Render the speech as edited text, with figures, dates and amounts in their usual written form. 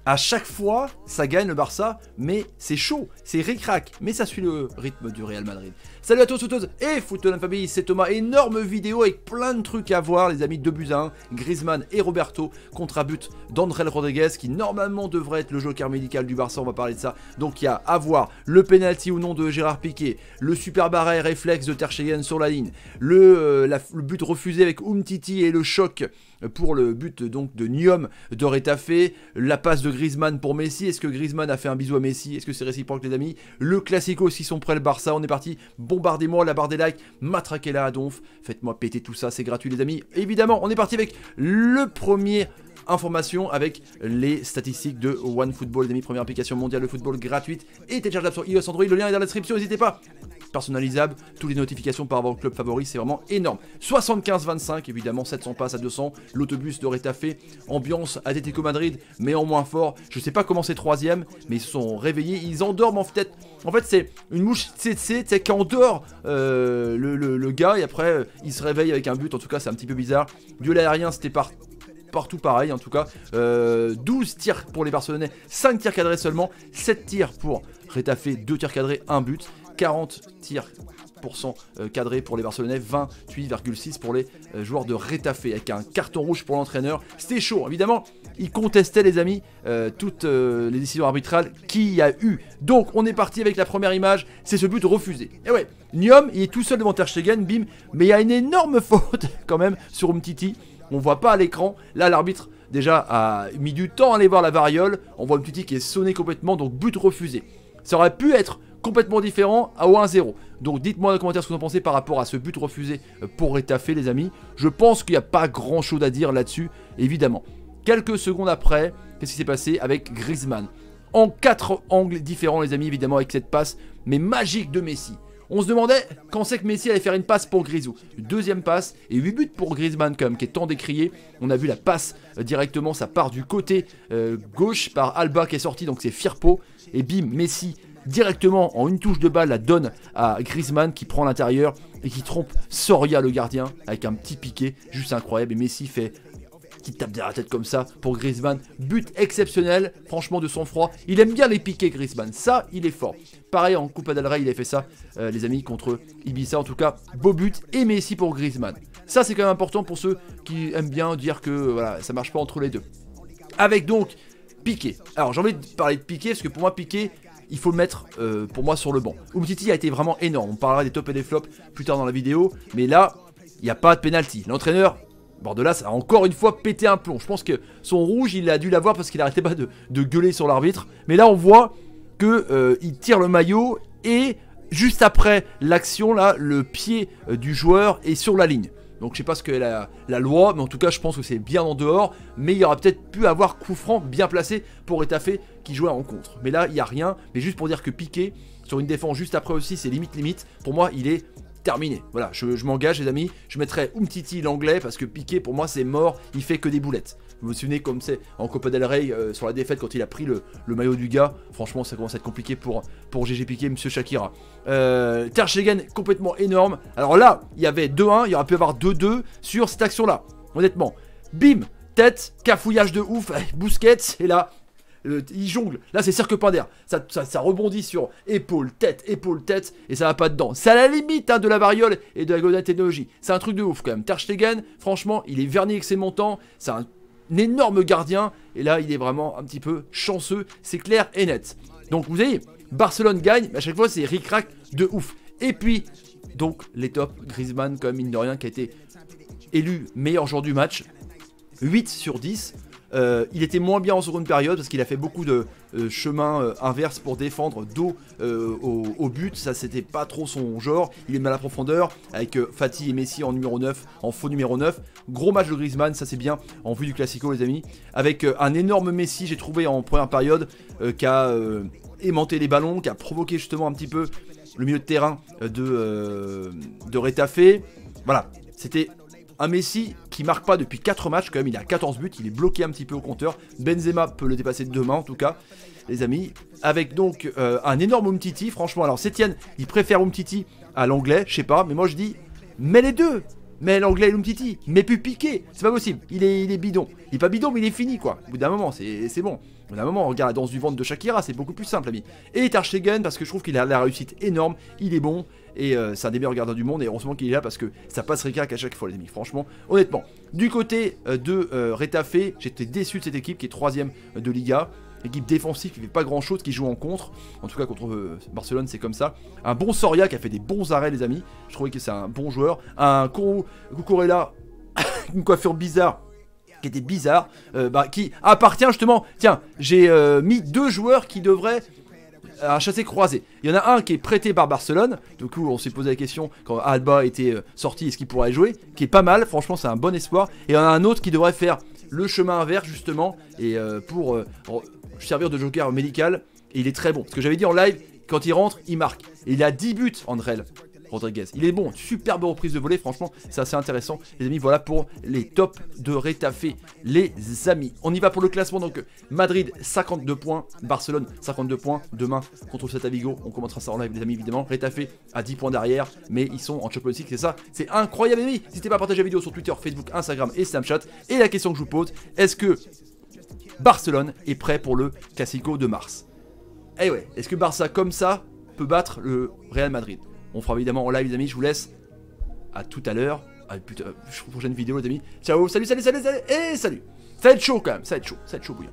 À chaque fois, ça gagne le Barça, mais c'est chaud, c'est ric-rac, mais ça suit le rythme du Real Madrid. Salut à tous, footeuses et footeux de la famille, c'est Thomas. Énorme vidéo avec plein de trucs à voir, les amis. 2 buts à 1, Griezmann et Roberto contre un but d'André Rodriguez qui normalement devrait être le joker médical du Barça, on va parler de ça. Donc il y a à voir le penalty ou non de Gérard Piqué, le super barré réflexe de Ter Stegen sur la ligne, le but refusé avec Umtiti et le choc pour le but donc de Nyom de Retafe, la passe de Griezmann pour Messi. Est-ce que Griezmann a fait un bisou à Messi? Est-ce que c'est réciproque, les amis? Le classico, s'ils sont prêts, le Barça, on est parti. Bombardez-moi, la barre des likes, matraquez-la à donf, faites-moi péter tout ça, c'est gratuit, les amis. Évidemment, on est parti avec le premier information avec les statistiques de OneFootball, les amis. Première application mondiale de football gratuite et téléchargeable sur iOS, Android. Le lien est dans la description, n'hésitez pas. Personnalisable, toutes les notifications par votre club favori, c'est vraiment énorme. 75-25, évidemment, 700 passes à 200, l'autobus de Retafe, ambiance Atlético Madrid, mais en moins fort. Je sais pas comment c'est troisième, mais ils se sont réveillés, ils endorment en fait. En fait, c'est une mouche tsetse, qui endort le gars, et après, il se réveille avec un but. En tout cas, c'est un petit peu bizarre. Duel aérien, c'était partout pareil, en tout cas. 12 tirs pour les Barcelonais, 5 tirs cadrés seulement, 7 tirs pour Retafe, 2 tirs cadrés, 1 but. 40 tirs cadrés pour les Barcelonais, 28,6 pour les joueurs de Retafe, avec un carton rouge pour l'entraîneur. C'était chaud, évidemment, ils contestaient, les amis, toutes les décisions arbitrales qu'il y a eu. Donc on est parti avec la première image, c'est ce but refusé. Et ouais, Nyom, il est tout seul devant Ter Stegen, bim, mais il y a une énorme faute quand même sur Umtiti, on voit pas à l'écran. Là l'arbitre déjà a mis du temps à aller voir la variole, on voit Umtiti qui est sonné complètement, donc but refusé. Ça aurait pu être complètement différent à 1-0. Donc dites-moi dans les commentaires ce que vous en pensez par rapport à ce but refusé pour Retafe, les amis. Je pense qu'il n'y a pas grand chose à dire là-dessus, évidemment. Quelques secondes après, qu'est-ce qui s'est passé avec Griezmann? En 4 angles différents, les amis, évidemment, avec cette passe, mais magique de Messi. On se demandait quand c'est que Messi allait faire une passe pour Grisou. Deuxième passe et 8 buts pour Griezmann quand même, qui est tant décrié. On a vu la passe directement, ça part du côté gauche par Alba qui est sorti, donc c'est Firpo. Et bim, Messi directement en une touche de balle la donne à Griezmann qui prend l'intérieur et qui trompe Soria, le gardien, avec un petit piqué juste incroyable. Et Messi qui tape derrière la tête comme ça pour Griezmann. But exceptionnel, franchement, de son froid. Il aime bien les piqués, Griezmann, ça il est fort. Pareil en Copa del Rey, il a fait ça, les amis, contre Ibiza. En tout cas, beau but et Messi pour Griezmann. Ça c'est quand même important pour ceux qui aiment bien dire que voilà, ça marche pas entre les deux. Avec donc Piqué. Alors j'ai envie de parler de Piqué parce que pour moi Piqué, il faut le mettre pour moi sur le banc. Umtiti a été vraiment énorme, on parlera des tops et des flops plus tard dans la vidéo, mais là il n'y a pas de penalty. L'entraîneur Bordelas a encore une fois pété un plomb. Je pense que son rouge il a dû l'avoir parce qu'il n'arrêtait pas de gueuler sur l'arbitre. Mais là on voit que il tire le maillot et juste après l'action là, le pied du joueur est sur la ligne. Donc je sais pas ce que est la loi, mais en tout cas je pense que c'est bien en dehors. Mais il y aura peut-être pu avoir coup franc bien placé pour Retafe qui jouait en contre. Mais là il n'y a rien, mais juste pour dire que Piqué sur une défense juste après aussi c'est limite. Pour moi il est terminé. Voilà, je m'engage les amis, je mettrai Umtiti l'anglais parce que Piqué pour moi c'est mort, il fait que des boulettes. Vous vous souvenez comme c'est en Copa del Rey sur la défaite quand il a pris le maillot du gars. Franchement ça commence à être compliqué pour GG Piqué, Monsieur Shakira. Ter Stegen complètement énorme. Alors là il y avait 2-1, il aurait pu avoir 2-2 sur cette action là. Honnêtement, bim, tête, cafouillage de ouf, Busquets et là il jongle, là c'est cirque pain d'air, ça rebondit sur épaule, tête, et ça va pas dedans. C'est à la limite hein, de la variole et de la Golden Technology. C'est un truc de ouf quand même. Ter Stegen, franchement, il est verni avec ses montants, c'est un énorme gardien, et là il est vraiment un petit peu chanceux, c'est clair et net. Donc vous voyez, Barcelone gagne, mais à chaque fois c'est ric-rac de ouf. Et puis, donc les tops, Griezmann quand même mine de rien qui a été élu meilleur joueur du match, 8 sur 10. Il était moins bien en seconde période parce qu'il a fait beaucoup de chemin inverse pour défendre dos au but. Ça c'était pas trop son genre. Il est mal à la profondeur avec Fati et Messi en numéro 9, en faux numéro 9. Gros match de Griezmann, ça c'est bien en vue du Classico les amis. Avec un énorme Messi j'ai trouvé en première période qui a aimanté les ballons, qui a provoqué justement un petit peu le milieu de terrain de Retafe. Voilà, c'était un Messi qui marque pas depuis 4 matchs, quand même il a 14 buts, il est bloqué un petit peu au compteur. Benzema peut le dépasser demain en tout cas, les amis. Avec donc un énorme Umtiti, franchement, alors Sétienne, il préfère Umtiti à l'anglais, je sais pas, mais moi je dis, mets les deux. Mais l'anglais et l'Umtiti, mais plus Piqué, c'est pas possible, il est bidon. Il est pas bidon mais il est fini quoi, au bout d'un moment, c'est bon. À un moment, on regarde la danse du ventre de Shakira, c'est beaucoup plus simple, ami. Et Ter Stegen, parce que je trouve qu'il a la réussite énorme, il est bon, et c'est un des meilleurs gardiens du monde, et heureusement qu'il est là, parce que ça passe ricac à chaque fois, les amis, franchement, honnêtement. Du côté de Retafe, j'étais déçu de cette équipe, qui est 3ème de Liga, équipe défensive qui fait pas grand chose, qui joue en contre, en tout cas contre Barcelone, c'est comme ça. Un bon Soria qui a fait des bons arrêts, les amis, je trouvais que c'est un bon joueur. Un Cucurella, une coiffure bizarre, qui était bizarre, qui appartient justement, tiens, j'ai mis 2 joueurs qui devraient un chassé croisé. Il y en a un qui est prêté par Barcelone, du coup on s'est posé la question quand Alba était sorti, est-ce qu'il pourrait jouer, qui est pas mal, franchement c'est un bon espoir. Et il y en a un autre qui devrait faire le chemin inverse justement, et pour servir de joker médical, et il est très bon. Ce que j'avais dit en live, quand il rentre, il marque. Et il a 10 buts, Andrel Rodriguez. Il est bon, superbe reprise de volée, franchement, c'est assez intéressant. Les amis, voilà pour les tops de Retafe, les amis. On y va pour le classement, donc Madrid 52 points, Barcelone 52 points. Demain contre le Celta Vigo, on commentera ça en live, les amis, évidemment. Retafe à 10 points derrière, mais ils sont en Champions League, c'est ça, c'est incroyable, les amis. N'hésitez pas à partager la vidéo sur Twitter, Facebook, Instagram et Snapchat. Et la question que je vous pose, est-ce que Barcelone est prêt pour le Classico de mars? Eh ouais, est-ce que Barça, comme ça, peut battre le Real Madrid? On fera évidemment en live, les amis. Je vous laisse. À tout à l'heure. À la prochaine vidéo, les amis. Ciao, salut, salut, salut, salut. Et salut. Ça va être chaud quand même. Ça va être chaud bouillant.